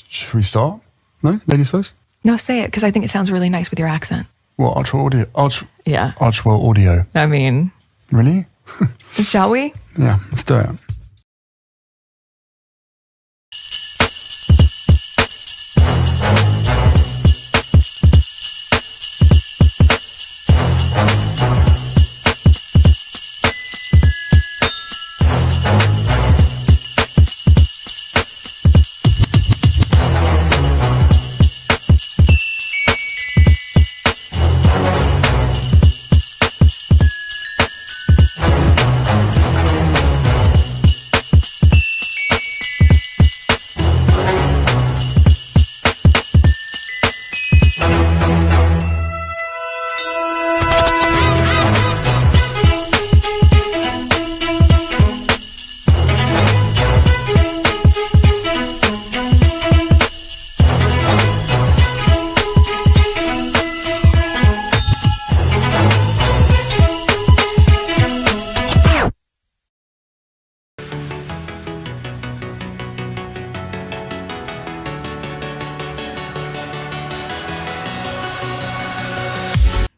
Shall we start? No? Ladies first? No, say it, because I think it sounds really nice with your accent. What, Archwell Audio? Yeah. Archwell Audio. I mean... Really? Shall we? Yeah, let's do it.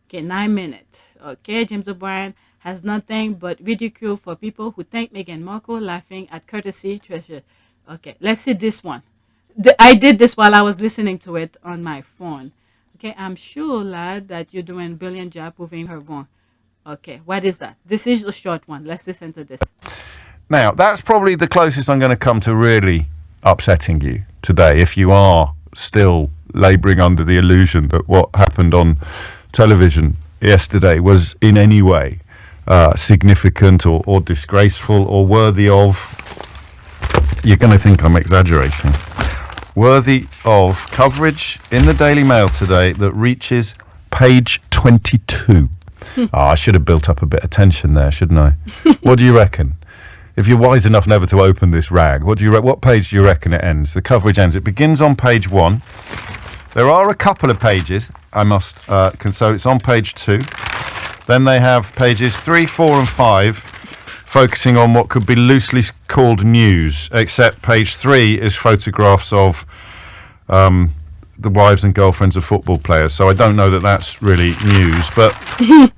Okay, 9 minutes. Okay, James O'Brien has nothing but ridicule for people who thank Meghan Markle, laughing at courtesy treasure. Okay, let's see this one. I did this while I was listening to it on my phone. Okay, I'm sure, lad, that you're doing a brilliant job proving her wrong. Okay, what is that? This is a short one. Let's listen to this. Now, that's probably the closest I'm going to come to really upsetting you today, if you are still labouring under the illusion that what happened on television yesterday was in any way significant or disgraceful or worthy of, you're going to think I'm exaggerating, worthy of coverage in the Daily Mail today that reaches page 22. I should have built up a bit of tension there, shouldn't I? What do you reckon? If you're wise enough never to open this rag, what page do you reckon it ends? The coverage ends. It begins on page 1. There are a couple of pages, so it's on page 2. Then they have pages 3, 4 and 5 focusing on what could be loosely called news, except page 3 is photographs of the wives and girlfriends of football players. So I don't know that that's really news, but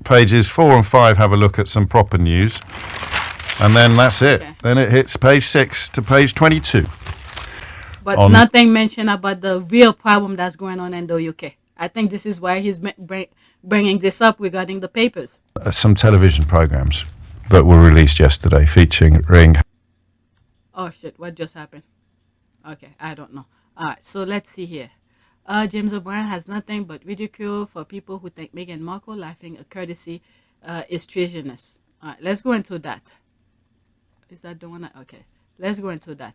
pages 4 and 5 have a look at some proper news. And then that's it. Okay. Then it hits page 6 to page 22. But nothing mentioned about the real problem that's going on in the UK. I think this is why he's bringing this up regarding the papers. Some television programs that were released yesterday featuring Ring. Oh, shit. What just happened? Okay, I don't know. All right, so let's see here. James O'Brien has nothing but ridicule for people who think Meghan Markle laughing at courtesy is treasonous. All right, let's go into that. Is that the one? Okay, let's go into that.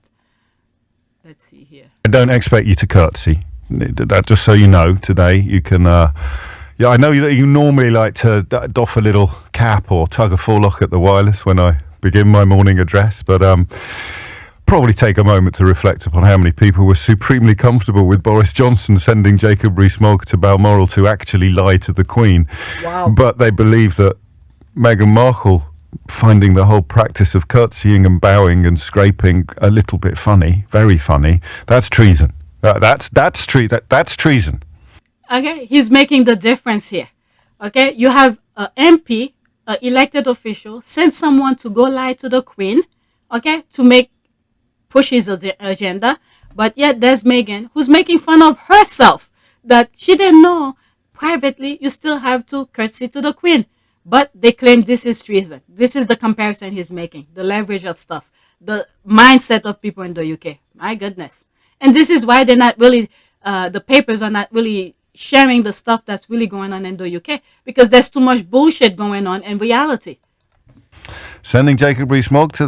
Let's see here. I don't expect you to curtsy. That, just so you know, today you can. Yeah, I know that you normally like to doff a little cap or tug a forelock at the wireless when I begin my morning address, but probably take a moment to reflect upon how many people were supremely comfortable with Boris Johnson sending Jacob Rees-Mogg to Balmoral to actually lie to the Queen. Wow. But they believe that Meghan Markle, finding the whole practice of curtsying and bowing and scraping a little bit funny, very funny, that's treason. That's treason. Okay, he's making the difference here. Okay, you have an MP, an elected official, send someone to go lie to the Queen, okay, to push his agenda, but yet there's Meghan who's making fun of herself that she didn't know privately you still have to curtsy to the Queen. But they claim this is treason. This is the comparison he's making, the leverage of stuff, the mindset of people in the UK. My goodness. And this is why they're not really, the papers are not really sharing the stuff that's really going on in the UK, because there's too much bullshit going on in reality. Sending Jacob Rees-Mogg to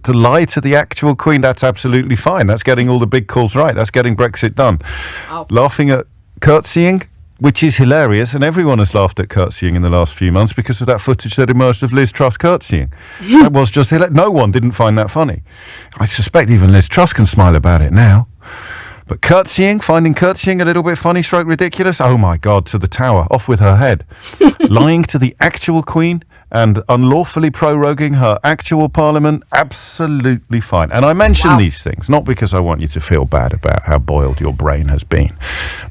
lie to the actual Queen, that's absolutely fine. That's getting all the big calls right. That's getting Brexit done. Wow. Laughing at curtsying, which is hilarious, and everyone has laughed at curtsying in the last few months because of that footage that emerged of Liz Truss curtsying. That was just hilarious. No one didn't find that funny. I suspect even Liz Truss can smile about it now. But finding curtsying a little bit funny, stroke ridiculous, oh my God, to the tower, off with her head. Lying to the actual Queen, and unlawfully proroguing her actual parliament, absolutely fine. And I mention these things not because I want you to feel bad about how boiled your brain has been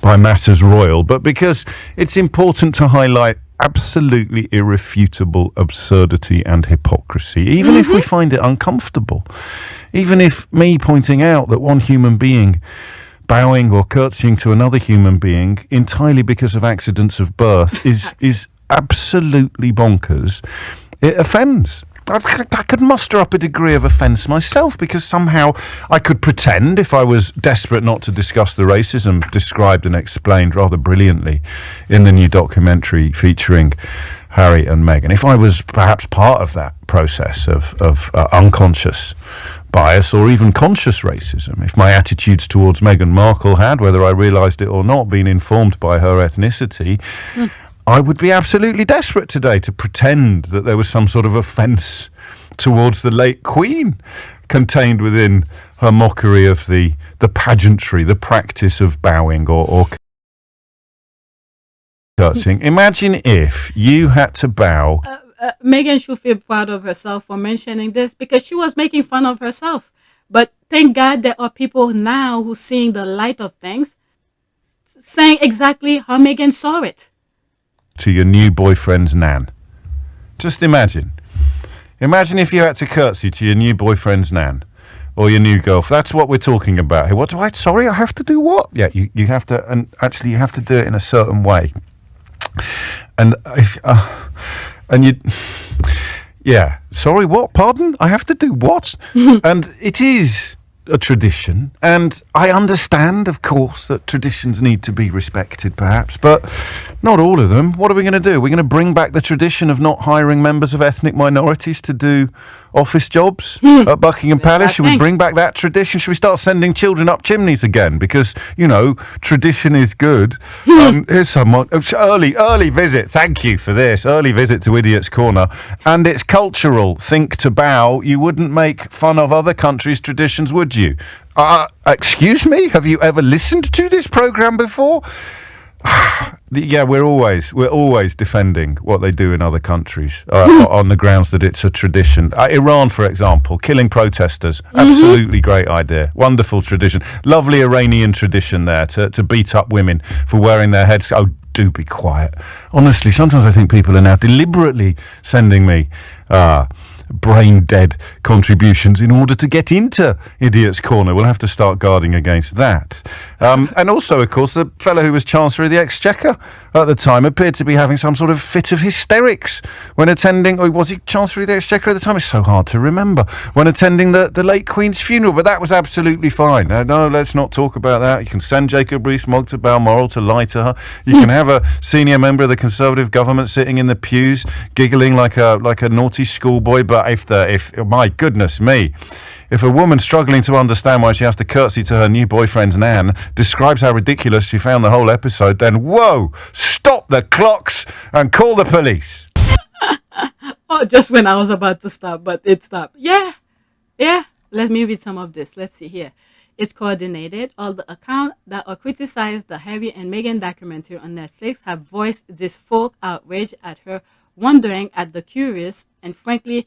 by matters royal, but because it's important to highlight absolutely irrefutable absurdity and hypocrisy, even if we find it uncomfortable. Even if me pointing out that one human being bowing or curtsying to another human being entirely because of accidents of birth is absolutely bonkers, it offends. I could muster up a degree of offence myself, because somehow I could pretend, if I was desperate not to discuss the racism described and explained rather brilliantly in the new documentary featuring Harry and Meghan, if I was perhaps part of that process of unconscious bias or even conscious racism, if my attitudes towards Meghan Markle had, whether I realised it or not, been informed by her ethnicity, I would be absolutely desperate today to pretend that there was some sort of offence towards the late Queen contained within her mockery of the pageantry, the practice of bowing or curtsying. Imagine if you had to bow. Meghan should feel proud of herself for mentioning this, because she was making fun of herself. But thank God there are people now who seeing the light of things, saying exactly how Meghan saw it. To your new boyfriend's nan. Just imagine. Imagine if you had to curtsy to your new boyfriend's nan or your new girlfriend. That's what we're talking about here. Sorry, I have to do what? Yeah, you have to, and actually you have to do it in a certain way. And yeah, sorry, what? Pardon? I have to do what? And it is a tradition, and I understand, of course, that traditions need to be respected, perhaps, but not all of them. What are we going to do? We're going to bring back the tradition of not hiring members of ethnic minorities to do office jobs at Buckingham Palace. Should we bring back that tradition? Should we start sending children up chimneys again? Because, tradition is good. Here's someone. Early visit. Thank you for this. Early visit to Idiot's Corner. And it's cultural. Think to bow. You wouldn't make fun of other countries' traditions, would you? Excuse me? Have you ever listened to this program before? Yeah, we're always defending what they do in other countries on the grounds that it's a tradition. Iran, for example, killing protesters, absolutely great idea, wonderful tradition, lovely Iranian tradition there to beat up women for wearing their heads. Oh, do be quiet. Honestly, sometimes I think people are now deliberately sending me brain dead contributions in order to get into Idiot's Corner. We'll have to start guarding against that. And also, of course, the fellow who was Chancellor of the Exchequer at the time appeared to be having some sort of fit of hysterics when attending, or was he Chancellor of the Exchequer at the time? It's so hard to remember. When attending the late Queen's funeral, but that was absolutely fine. No, let's not talk about that. You can send Jacob Rees-Mogg to Balmoral to lie to her. You can have a senior member of the Conservative government sitting in the pews, giggling like a naughty schoolboy. But if my goodness me, if a woman struggling to understand why she has to curtsy to her new boyfriend's nan describes how ridiculous she found the whole episode, then whoa, stop the clocks and call the police. Oh, just when I was about to stop, but it stopped. Yeah. Let me read some of this. Let's see here. It's coordinated. All the accounts that are criticized the Harry and Meghan documentary on Netflix have voiced this folk outrage at her, wondering at the curious and frankly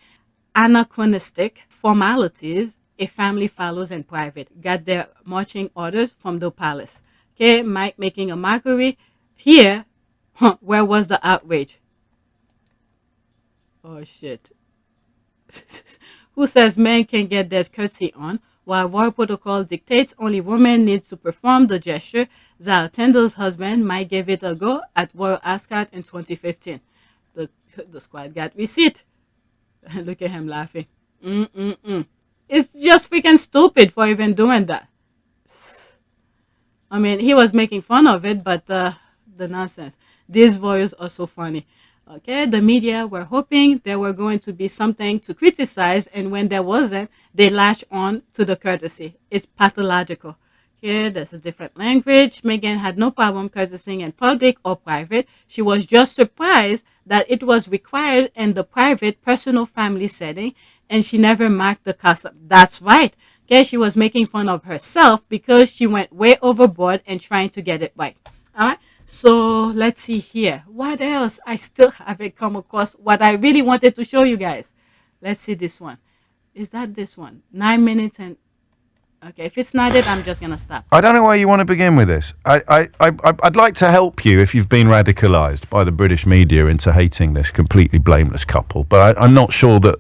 anachronistic formalities a family follows in private. Got their marching orders from the palace. Okay, Mike making a mockery. Here, where was the outrage? Oh, shit. Who says men can get their curtsy on, while royal protocol dictates only women need to perform the gesture? Zara Tindall's husband might give it a go at Royal Ascot in 2015. The squad got receipt. Look at him laughing. It's just freaking stupid for even doing that. I mean, he was making fun of it, but the nonsense. These voices are so funny. Okay, the media were hoping there were going to be something to criticize, and when there wasn't, they latched on to the courtesy. It's pathological. Okay, there's a different language. Meghan had no problem courtesying in public or private. She was just surprised that it was required in the private, personal family setting, and she never marked the custom. That's right. Okay, she was making fun of herself because she went way overboard and trying to get it right. All right. So let's see here. What else? I still haven't come across what I really wanted to show you guys. Let's see this one. Is that this one? 9 minutes and... Okay, if it's not it, I'm just going to stop. I don't know where you want to begin with this. I'd like to help you if you've been radicalised by the British media into hating this completely blameless couple, but I'm not sure that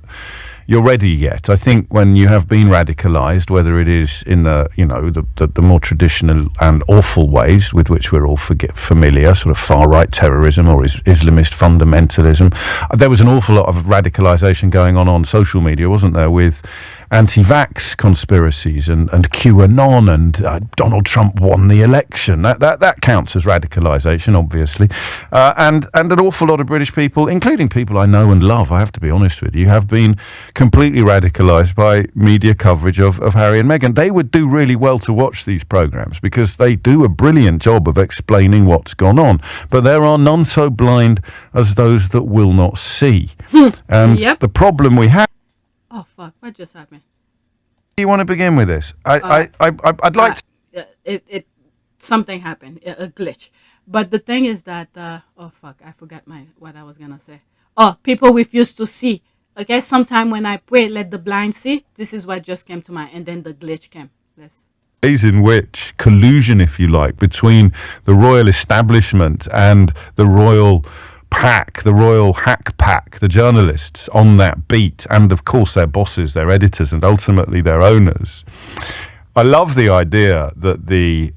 you're ready yet. I think when you have been radicalised, whether it is in the, you know, the more traditional and awful ways with which we're all familiar, sort of far-right terrorism or Islamist fundamentalism, there was an awful lot of radicalisation going on social media, wasn't there, with anti-vax conspiracies and QAnon and Donald Trump won the election. That counts as radicalisation, obviously. And an awful lot of British people, including people I know and love, I have to be honest with you, have been completely radicalised by media coverage of Harry and Meghan. They would do really well to watch these programmes because they do a brilliant job of explaining what's gone on. But there are none so blind as those that will not see. And the problem we have... Oh, fuck. What just happened? Do you want to begin with this? I'd like to... Something happened. A glitch. But the thing is that... oh, fuck. I forgot what I was going to say. Oh, people refuse to see. Okay, sometime when I pray, let the blind see. This is what just came to mind. And then the glitch came. Ways in which collusion, if you like, between the royal establishment and the royal pack, the royal hack pack, the journalists on that beat, and of course their bosses, their editors, and ultimately their owners. I love the idea that the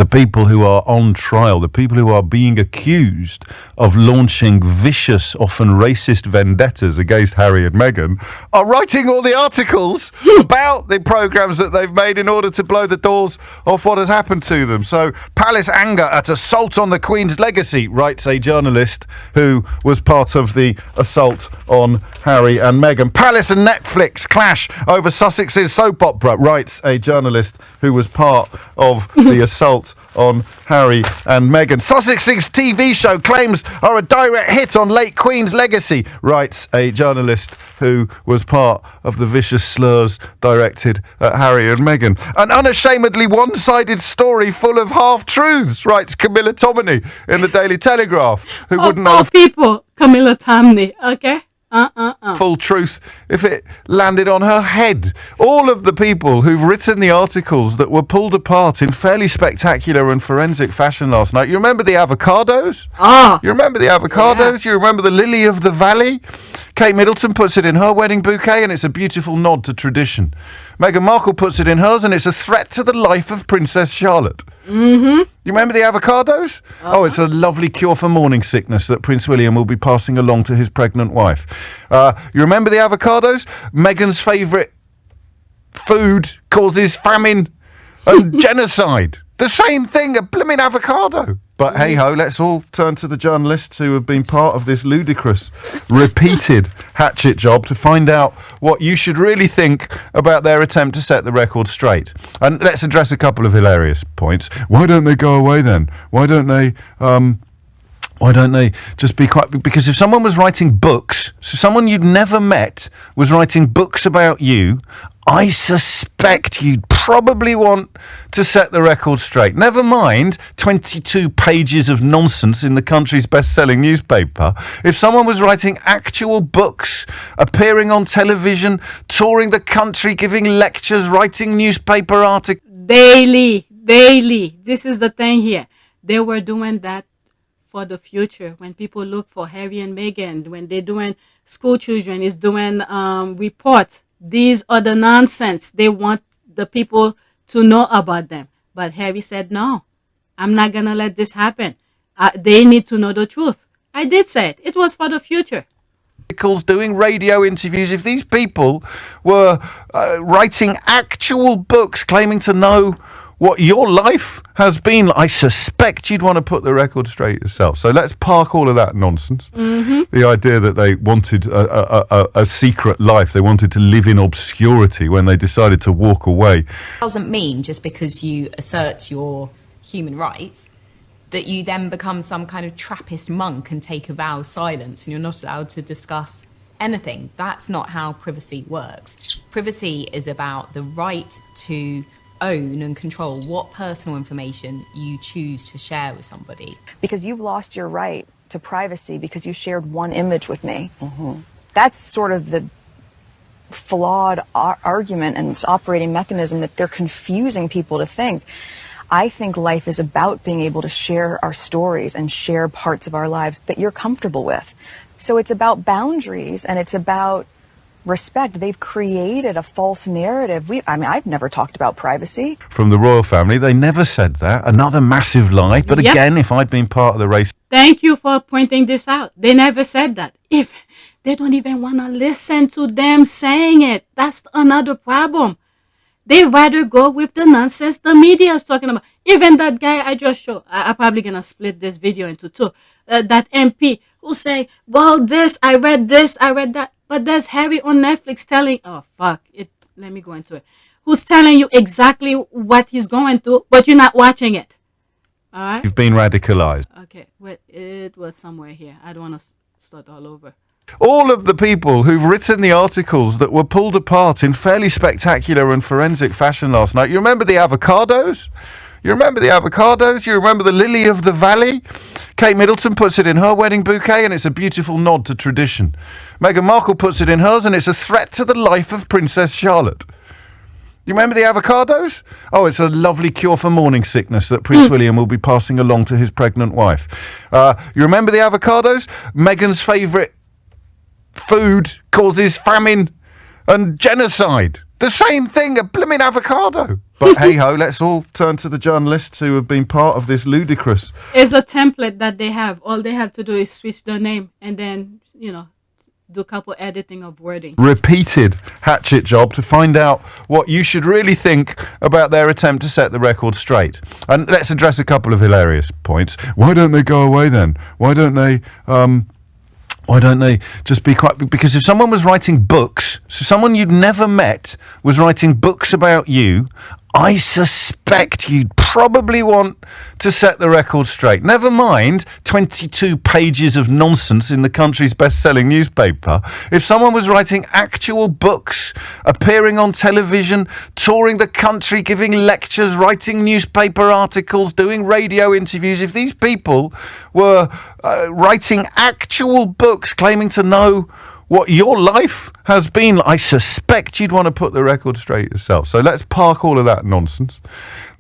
people who are on trial, the people who are being accused of launching vicious, often racist vendettas against Harry and Meghan, are writing all the articles about the programmes that they've made in order to blow the doors off what has happened to them. So, palace anger at assault on the Queen's legacy, writes a journalist who was part of the assault on Harry and Meghan. Palace and Netflix clash over Sussex's soap opera, writes a journalist who was part of the assault on Harry and Meghan. Sussex's TV show claims are a direct hit on late Queen's legacy, writes a journalist who was part of the vicious slurs directed at Harry and Meghan. An unashamedly one-sided story full of half-truths, writes Camilla Tominey in the Daily Telegraph, who wouldn't know people, Camilla Tominey, okay? Full truth if it landed on her head. All of the people who've written the articles that were pulled apart in fairly spectacular and forensic fashion last night. You remember the avocados? You remember the avocados? Yeah. You remember the lily of the valley? Kate Middleton puts it in her wedding bouquet and it's a beautiful nod to tradition. Meghan Markle puts it in hers and it's a threat to the life of Princess Charlotte. You remember the avocados? Oh, it's a lovely cure for morning sickness that Prince William will be passing along to his pregnant wife. You remember the avocados? Meghan's favourite food causes famine and genocide. The same thing, a blooming avocado. But hey-ho, let's all turn to the journalists who have been part of this ludicrous, repeated hatchet job to find out what you should really think about their attempt to set the record straight. And let's address a couple of hilarious points. Why don't they go away then? Why don't they just be quiet? Because if someone was writing books, so someone you'd never met was writing books about you, I suspect you'd probably want to set the record straight. Never mind 22 pages of nonsense in the country's best-selling newspaper. If someone was writing actual books, appearing on television, touring the country, giving lectures, writing newspaper articles... Daily. This is the thing here. They were doing that for the future. When people look for Harry and Meghan, when they're doing school children, is doing reports. These are the nonsense. They want the people to know about them. But Harry said, no, I'm not going to let this happen. They need to know the truth. I did say it. It was for the future. Doing radio interviews. If these people were writing actual books claiming to know what your life has been, I suspect you'd want to put the record straight yourself. So let's park all of that nonsense. The idea that they wanted a secret life, they wanted to live in obscurity when they decided to walk away. Doesn't mean just because you assert your human rights that you then become some kind of Trappist monk and take a vow of silence and you're not allowed to discuss anything. That's not how privacy works. Privacy is about the right to own and control what personal information you choose to share with somebody. Because you've lost your right to privacy because you shared one image with me. That's sort of the flawed argument and its operating mechanism that they're confusing people to think. I think life is about being able to share our stories and share parts of our lives that you're comfortable with. So it's about boundaries and it's about respect. They've created a false narrative. I've never talked about privacy. From the royal family, they never said that. Another massive lie. But again, if I'd been part of the race... Thank you for pointing this out. They never said that. If they don't even want to listen to them saying it, that's another problem. They rather go with the nonsense the media is talking about. Even that guy I just showed, I'm probably going to split this video into two. That MP who say, well, I read that. But there's Harry on Netflix telling, let me go into it. Who's telling you exactly what he's going through, but you're not watching it. All right? You've been radicalized. Okay, well, it was somewhere here. I don't want to start all over. All of the people who've written the articles that were pulled apart in fairly spectacular and forensic fashion last night. You remember the avocados? You remember the lily of the valley? Kate Middleton puts it in her wedding bouquet and it's a beautiful nod to tradition. Meghan Markle puts it in hers and it's a threat to the life of Princess Charlotte. You remember the avocados? Oh, it's a lovely cure for morning sickness that Prince William will be passing along to his pregnant wife. You remember the avocados? Meghan's favourite food causes famine and genocide. The same thing, a blooming avocado. But hey-ho, let's all turn to the journalists who have been part of this ludicrous... It's a template that they have. All they have to do is switch their name and then, do a couple editing of wording. Repeated hatchet job to find out what you should really think about their attempt to set the record straight. And let's address a couple of hilarious points. Why don't they go away then? Why don't they just be quiet? Because if someone was writing books, so someone you'd never met was writing books about you, I suspect you'd probably want to set the record straight. Never mind 22 pages of nonsense in the country's best-selling newspaper. If someone was writing actual books, appearing on television, touring the country, giving lectures, writing newspaper articles, doing radio interviews, if these people were writing actual books claiming to know what your life has been, I suspect you'd want to put the record straight yourself. So let's park all of that nonsense.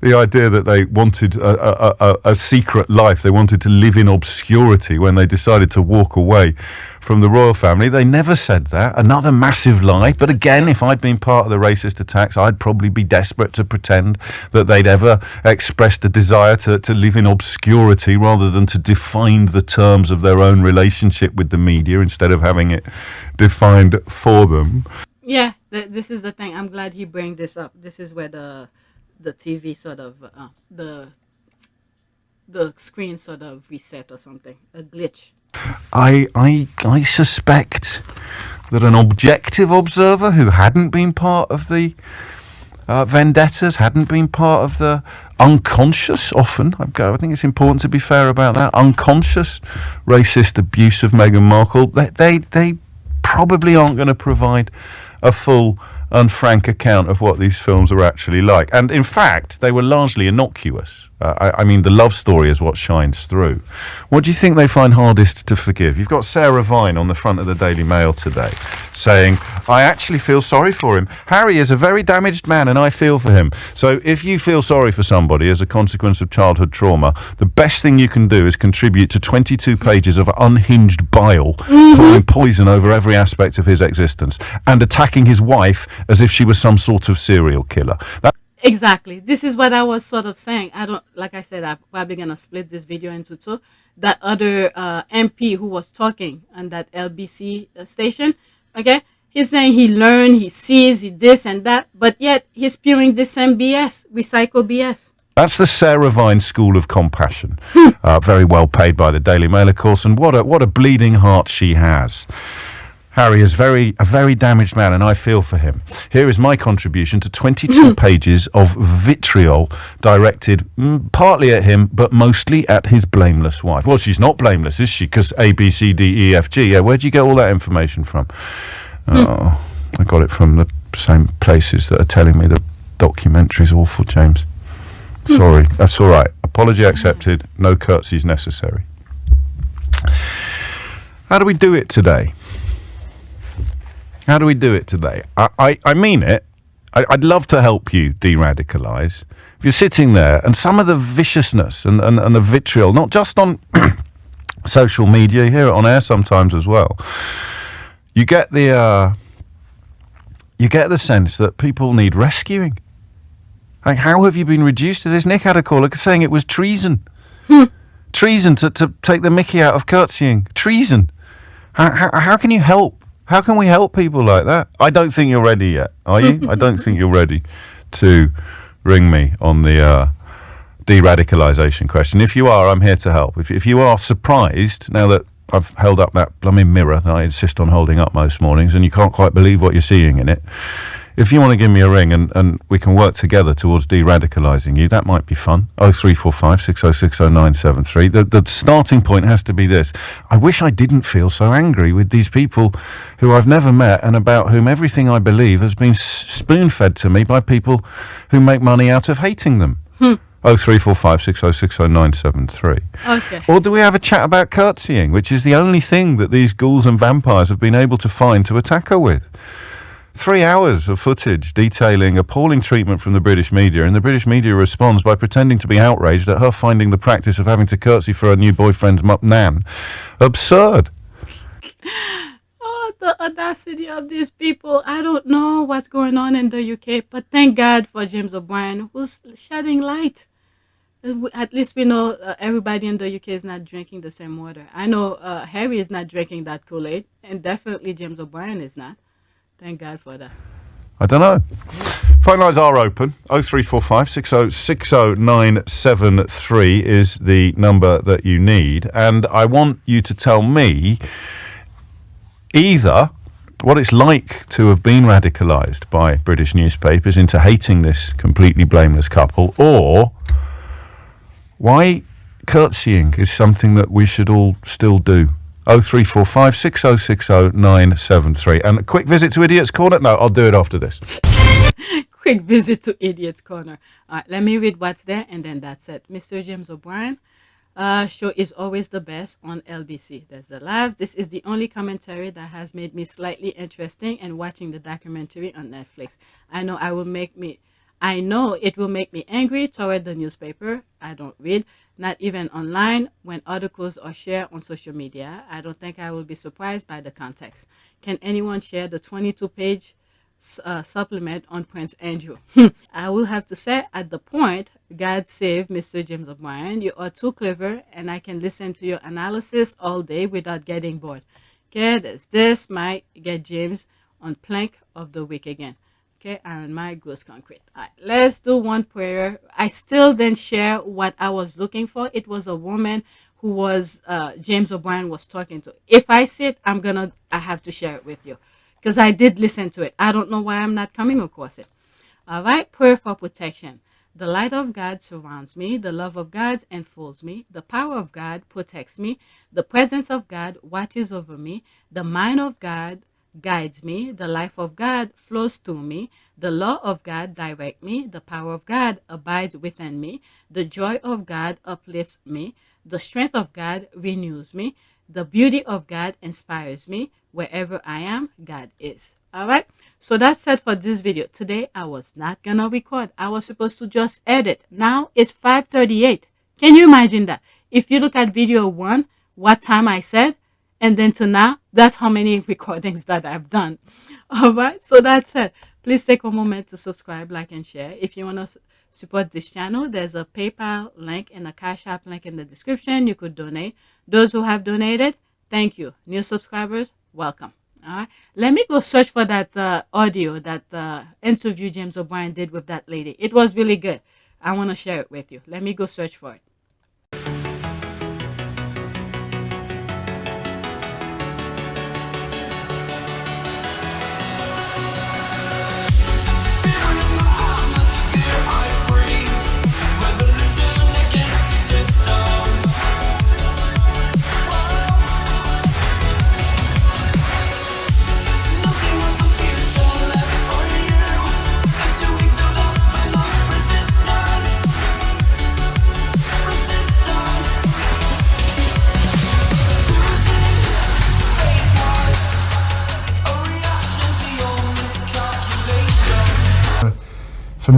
The idea that they wanted a secret life, they wanted to live in obscurity when they decided to walk away from the royal family. They never said that. Another massive lie. But again, if I'd been part of the racist attacks, I'd probably be desperate to pretend that they'd ever expressed a desire to live in obscurity rather than to define the terms of their own relationship with the media instead of having it defined for them. Yeah, this is the thing. I'm glad he bring this up. This is where the TV sort of, the screen sort of reset or something, a glitch. I suspect that an objective observer who hadn't been part of the vendettas, hadn't been part of the unconscious, often, I think it's important to be fair about that, unconscious racist abuse of Meghan Markle, they probably aren't going to provide a full and frank account of what these films are actually like. And in fact, they were largely innocuous. I mean, the love story is what shines through. What do you think they find hardest to forgive? You've got Sarah Vine on the front of the Daily Mail today saying, I actually feel sorry for him. Harry is a very damaged man and I feel for him. So if you feel sorry for somebody as a consequence of childhood trauma, the best thing you can do is contribute to 22 pages of unhinged bile, pouring poison over every aspect of his existence and attacking his wife as if she was some sort of serial killer. Exactly. This is what I was sort of saying. Like I said, I'm probably going to split this video into two. That other MP who was talking on that LBC station, okay, he's saying he learned, he sees, he this and that, but yet he's spewing this same BS, recycle BS. That's the Sarah Vine School of Compassion. Very well paid by the Daily Mail, of course, and what a bleeding heart she has. Harry is a very damaged man, and I feel for him. Here is my contribution to 22 pages of vitriol directed partly at him, but mostly at his blameless wife. Well, she's not blameless, is she? Because A, B, C, D, E, F, G. Yeah, where'd you get all that information from? Oh, I got it from the same places that are telling me that documentary's awful, James. Sorry. That's all right. Apology accepted. No curtsies necessary. How do we do it today? How do we do it today? I mean it. I'd love to help you de-radicalise. If you're sitting there and some of the viciousness and the vitriol, not just on social media, you hear it on air sometimes as well, you get the sense that people need rescuing. Like, how have you been reduced to this? Nick had a caller saying it was treason. Treason to take the mickey out of curtseying. Treason. How can you help? How can we help people like that? I don't think you're ready yet, are you? I don't think you're ready to ring me on the de-radicalisation question. If you are, I'm here to help. If you are surprised, now that I've held up that blooming mirror that I insist on holding up most mornings, and you can't quite believe what you're seeing in it, if you want to give me a ring and we can work together towards de-radicalising you, that might be fun. 0345 606 0973. The starting point has to be this. I wish I didn't feel so angry with these people who I've never met and about whom everything I believe has been spoon-fed to me by people who make money out of hating them. 0345 606 0973. Okay. Or do we have a chat about curtseying, which is the only thing that these ghouls and vampires have been able to find to attack her with? 3 hours of footage detailing appalling treatment from the British media, and the British media responds by pretending to be outraged at her finding the practice of having to curtsy for her new boyfriend's nan absurd. Oh, the audacity of these people. I don't know what's going on in the UK, but thank God for James O'Brien, who's shedding light. At least we know everybody in the UK is not drinking the same water. I know Harry is not drinking that Kool-Aid, and definitely James O'Brien is not. Thank God for that. I don't know. Phone lines are open. 0345 606 0973 is the number that you need. And I want you to tell me either what it's like to have been radicalised by British newspapers into hating this completely blameless couple, or why curtseying is something that we should all still do. 0345 606 0973. And a quick visit to Idiot's Corner? No, I'll do it after this. Quick visit to Idiot's Corner. All right, let me read what's there, and then that's it. Mr. James O'Brien show is always the best on LBC. There's the live. This is the only commentary that has made me slightly interesting, and watching the documentary on Netflix. I know it will make me angry toward the newspaper. I don't read, not even online. When articles are shared on social media, I don't think I will be surprised by the context. Can anyone share the 22-page supplement on Prince Andrew? I will have to say, at the point, God save Mr. James O'Brien. You are too clever, and I can listen to your analysis all day without getting bored. Okay, this might get James on plank of the week again. Okay, and my goes concrete. All right, let's do one prayer. I still didn't share what I was looking for. It was a woman who was James O'Brien was talking to. If I see it, I have to share it with you, because I did listen to it. I don't know why I'm not coming across it. All right, prayer for protection. The light of God surrounds me. The love of God enfolds me. The power of God protects me. The presence of God watches over me. The mind of God guides me. The life of God flows through me. The law of God directs me. The power of God abides within me. The joy of God uplifts me. The strength of God renews me. The beauty of God inspires me. Wherever I am, God is. All right, so that's it for this video. Today I was not gonna record. I was supposed to just edit. Now it's 5:38. Can you imagine that? If you look at video 1, what time I said, and then to now, that's how many recordings that I've done. All right, so that's it. Please take a moment to subscribe, like, and share. If you want to support this channel, there's a PayPal link and a Cash App link in the description. You could donate. Those who have donated, thank you. New subscribers, welcome. All right, let me go search for that audio, that interview James O'Brien did with that lady. It was really good. I want to share it with you. Let me go search for it.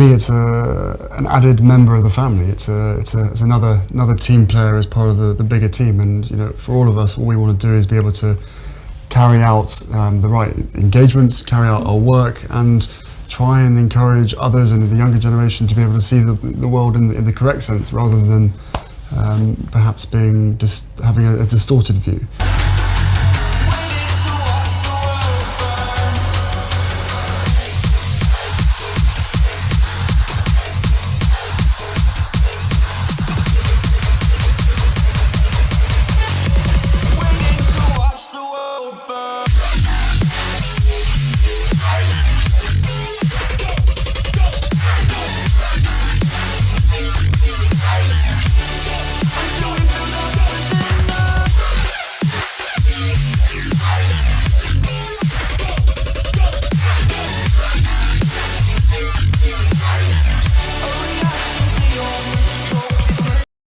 me, it's an added member of the family. It's another team player as part of the bigger team. And you know, for all of us, all we want to do is be able to carry out the right engagements, carry out our work, and try and encourage others and the younger generation to be able to see the world in the correct sense, rather than perhaps having a distorted view.